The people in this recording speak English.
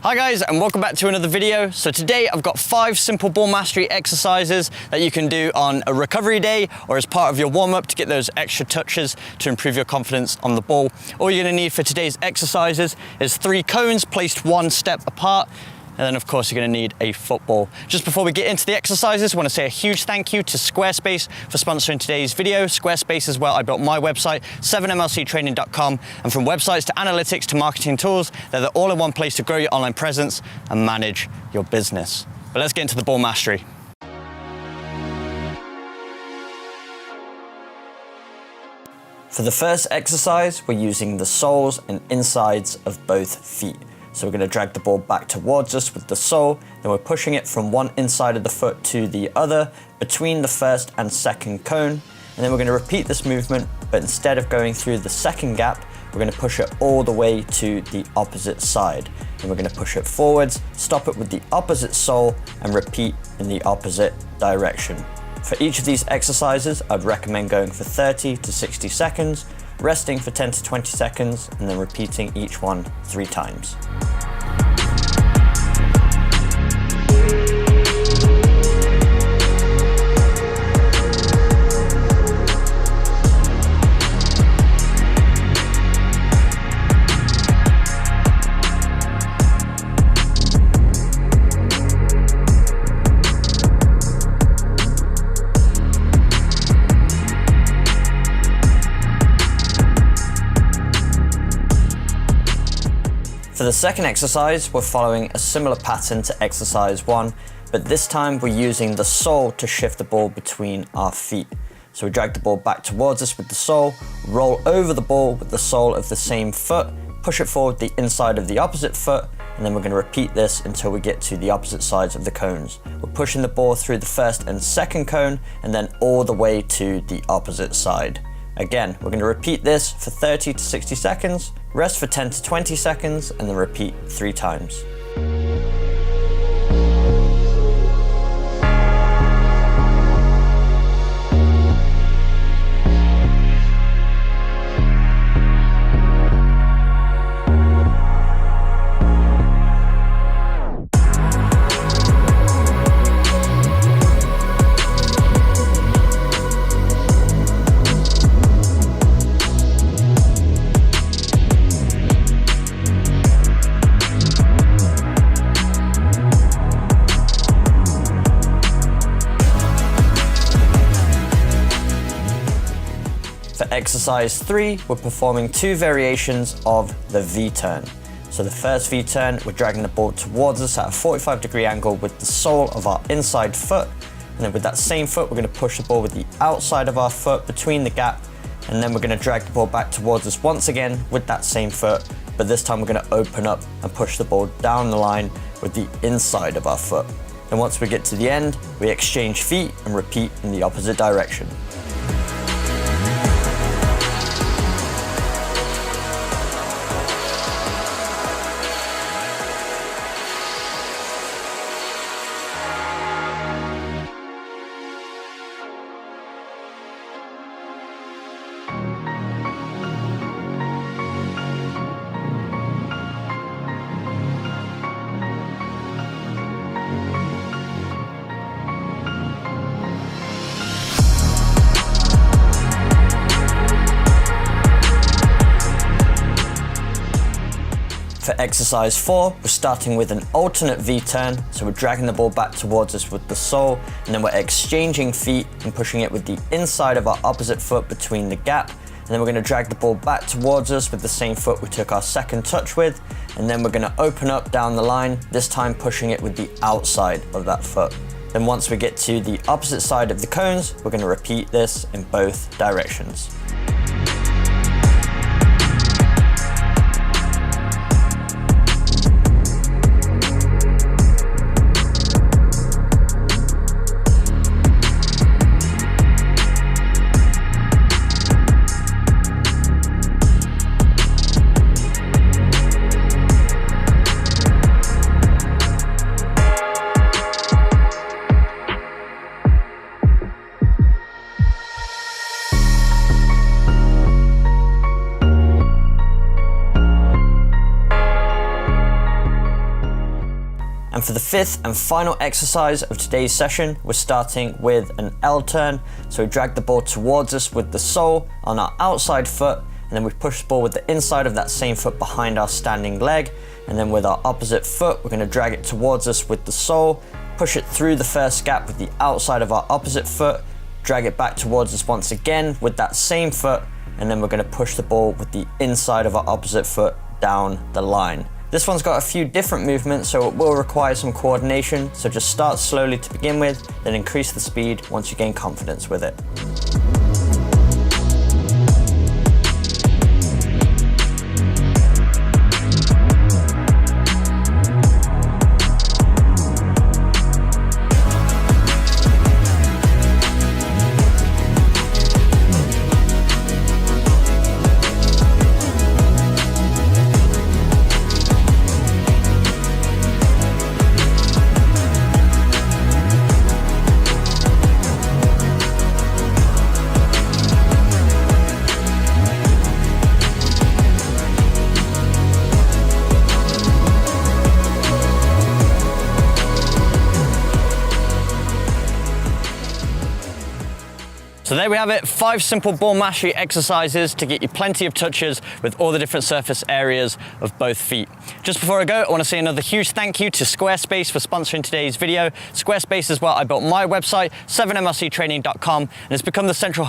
Hi guys, and welcome back to another video. So today I've got 5 simple ball mastery exercises that you can do on a recovery day or as part of your warm-up to get those extra touches to improve your confidence on the ball. All you're going to need for today's exercises is 3 cones placed 1 step apart. And then of course you're going to need a football. Just before we get into the exercises, I want to say a huge thank you to Squarespace for sponsoring today's video. Squarespace is where I built my website, 7mlctraining.com, and from websites to analytics to marketing tools, they're the all-in-one place to grow your online presence and manage your business. But let's get into the ball mastery. For the first exercise, we're using the soles and insides of both feet. So we're going to drag the ball back towards us with the sole, then we're pushing it from one inside of the foot to the other between the first and second cone, and then we're going to repeat this movement, but instead of going through the second gap, we're going to push it all the way to the opposite side. And we're going to push it forwards, stop it with the opposite sole, and repeat in the opposite direction. For each of these exercises, I'd recommend going for 30 to 60 seconds, resting for 10 to 20 seconds, and then repeating each one 3 times. For the second exercise, we're following a similar pattern to exercise 1, but this time we're using the sole to shift the ball between our feet. So we drag the ball back towards us with the sole, roll over the ball with the sole of the same foot, push it forward the inside of the opposite foot, and then we're going to repeat this until we get to the opposite sides of the cones. We're pushing the ball through the first and second cone, and then all the way to the opposite side. Again, we're going to repeat this for 30 to 60 seconds, rest for 10 to 20 seconds, and then repeat 3 times. For exercise 3, we're performing 2 variations of the V-turn. So the first V-turn, we're dragging the ball towards us at a 45-degree angle with the sole of our inside foot. And then with that same foot, we're going to push the ball with the outside of our foot between the gap. And then we're going to drag the ball back towards us once again with that same foot. But this time we're going to open up and push the ball down the line with the inside of our foot. And once we get to the end, we exchange feet and repeat in the opposite direction. For exercise 4, we're starting with an alternate V-turn, so we're dragging the ball back towards us with the sole, and then we're exchanging feet and pushing it with the inside of our opposite foot between the gap, and then we're going to drag the ball back towards us with the same foot we took our second touch with, and then we're going to open up down the line, this time pushing it with the outside of that foot. Then once we get to the opposite side of the cones, we're going to repeat this in both directions. And for the fifth and final exercise of today's session, we're starting with an L turn. So we drag the ball towards us with the sole on our outside foot, and then we push the ball with the inside of that same foot behind our standing leg. And then with our opposite foot, we're going to drag it towards us with the sole, push it through the first gap with the outside of our opposite foot, drag it back towards us once again with that same foot, and then we're going to push the ball with the inside of our opposite foot down the line. This one's got a few different movements, so it will require some coordination, so just start slowly to begin with, then increase the speed once you gain confidence with it. So there we have it, 5 simple ball mastery exercises to get you plenty of touches with all the different surface areas of both feet. Just before I go, I want to say another huge thank you to Squarespace for sponsoring today's video. Squarespace is where I built my website, 7mrctraining.com, and it's become the central